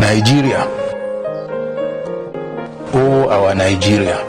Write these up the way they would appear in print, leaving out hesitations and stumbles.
Nigeria, oh our Nigeria.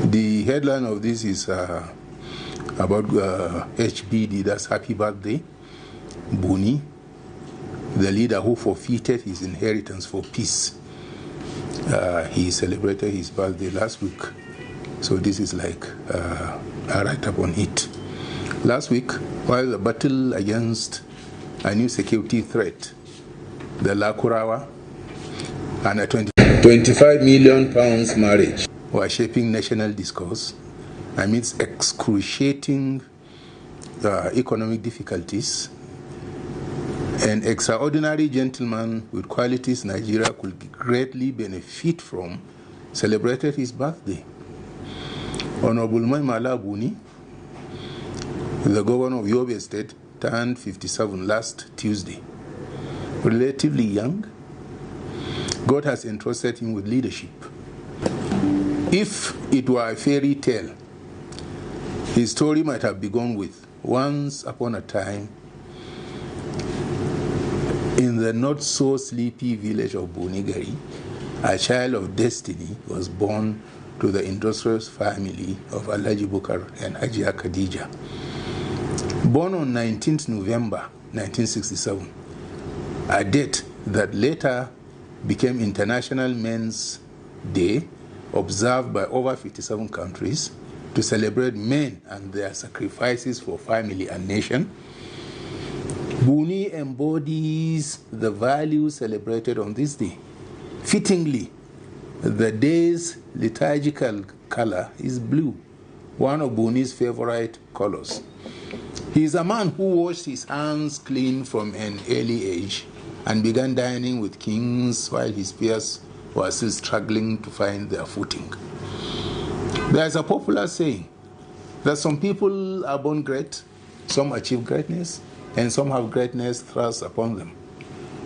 The headline of this is about HBD, that's Happy Birthday Buni, the leader who forfeited his inheritance for peace. He celebrated his birthday last week, so this is like a write-up on it. Last week, while the battle against a new security threat, the Lakurawa, and a £25 million marriage were shaping national discourse amidst excruciating economic difficulties, an extraordinary gentleman with qualities Nigeria could greatly benefit from celebrated his birthday. Honorable Maimala Buni, the governor of Yobe State, turned 57 last Tuesday. Relatively young, God has entrusted him with leadership. If it were a fairy tale, his story might have begun with, once upon a time, in the not-so-sleepy village of Bunigari, a child of destiny was born to the industrious family of Alhaji Bukar and Hajia Khadija. Born on 19th November 1967, a date that later became International Men's Day, observed by over 57 countries to celebrate men and their sacrifices for family and nation, Buni embodies the values celebrated on this day. Fittingly, the day's liturgical color is blue, one of Buni's favorite colors. He is a man who washed his hands clean from an early age and began dining with kings while his peers were still struggling to find their footing. There is a popular saying that some people are born great, some achieve greatness, and some have greatness thrust upon them.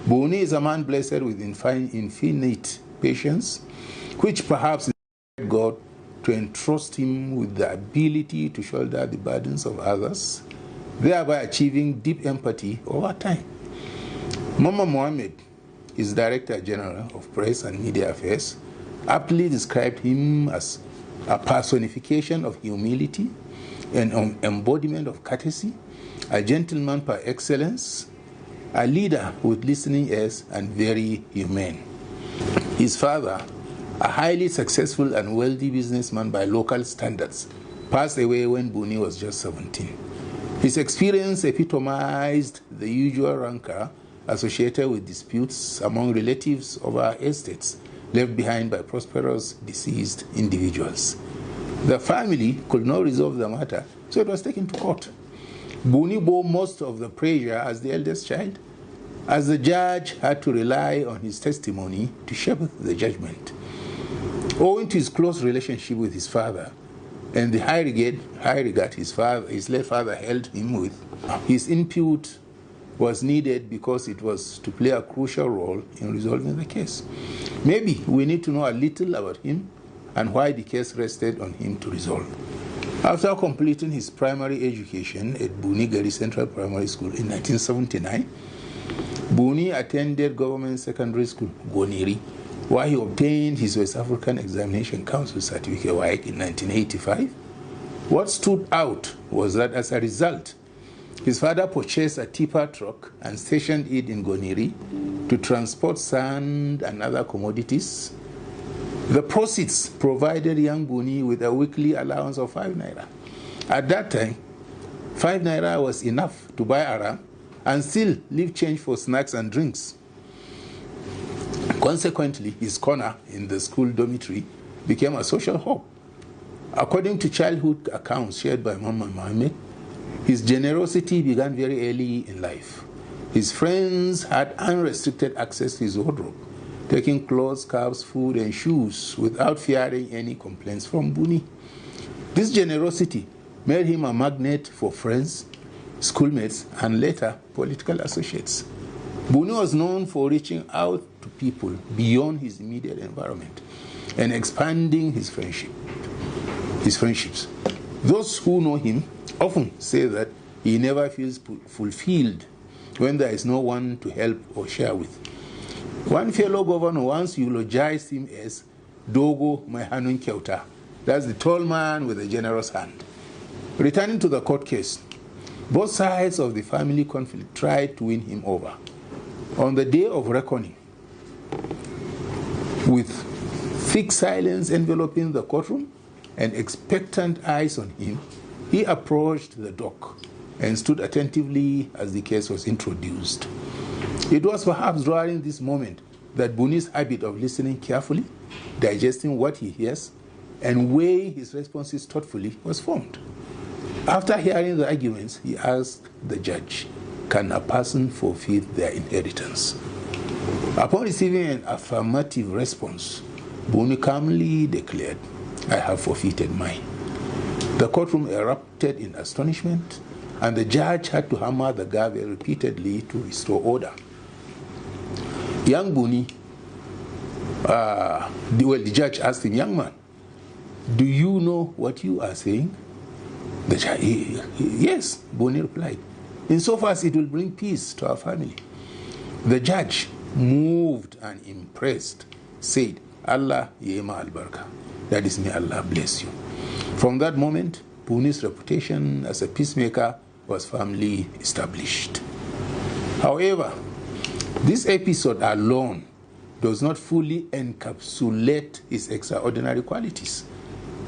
Buni is a man blessed with infinite patience, which perhaps inspired God to entrust him with the ability to shoulder the burdens of others, thereby achieving deep empathy over time. Mama Mohammed, his Director General of Press and Media Affairs, aptly described him as a personification of humility, an embodiment of courtesy, a gentleman par excellence, a leader with listening ears, and very humane. His father, a highly successful and wealthy businessman by local standards, passed away when Buni was just 17. His experience epitomized the usual rancor associated with disputes among relatives over estates left behind by prosperous deceased individuals. The family could not resolve the matter, so it was taken to court. Buni bore most of the pressure as the eldest child, as the judge had to rely on his testimony to shape the judgment. Owing to his close relationship with his father and the high regard his late father held him with, his input was needed because it was to play a crucial role in resolving the case. Maybe we need to know a little about him and why the case rested on him to resolve. After completing his primary education at Bunigari Central Primary School in 1979, Buni attended government secondary school, Goniri, why he obtained his West African Examination Council certificate WAEC in 1985. What stood out was that as a result, his father purchased a tipper truck and stationed it in Goniri to transport sand and other commodities. The proceeds provided young Buni with a weekly allowance of 5 naira. At that time, 5 naira was enough to buy a ram and still leave change for snacks and drinks. Consequently, his corner in the school dormitory became a social hub. According to childhood accounts shared by Muhammad Mohammed, his generosity began very early in life. His friends had unrestricted access to his wardrobe, taking clothes, scarves, food, and shoes without fearing any complaints from Buni. This generosity made him a magnet for friends, schoolmates, and later political associates. Buni was known for reaching out to people beyond his immediate environment and expanding his friendships. Those who know him often say that he never feels fulfilled when there is no one to help or share with. One fellow governor once eulogized him as Dogo Maihanun Kyauta. That's the tall man with a generous hand. Returning to the court case, both sides of the family conflict tried to win him over. On the day of reckoning, with thick silence enveloping the courtroom and expectant eyes on him, he approached the dock and stood attentively as the case was introduced. It was perhaps during this moment that Buni's habit of listening carefully, digesting what he hears, and weighing his responses thoughtfully was formed. After hearing the arguments, he asked the judge, "Can a person forfeit their inheritance?" Upon receiving an affirmative response, Buni calmly declared, "I have forfeited mine." The courtroom erupted in astonishment, and the judge had to hammer the gavel repeatedly to restore order. Young Buni, the judge asked him, "Young man, do you know what you are saying?" The judge, "Yes," Buni replied, "insofar as it will bring peace to our family." The judge, moved and impressed, said, "Allah yema al-barka," that is, may Allah bless you. From that moment, Buni's reputation as a peacemaker was firmly established. However, this episode alone does not fully encapsulate his extraordinary qualities.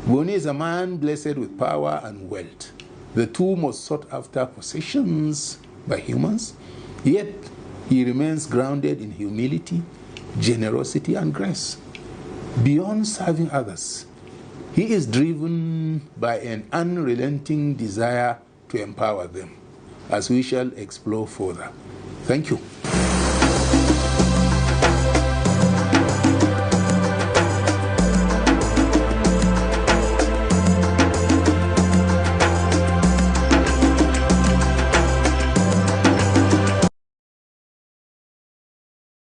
Buni is a man blessed with power and wealth, the two most sought after possessions by humans, yet he remains grounded in humility, generosity, and grace. Beyond serving others, he is driven by an unrelenting desire to empower them, as we shall explore further. Thank you.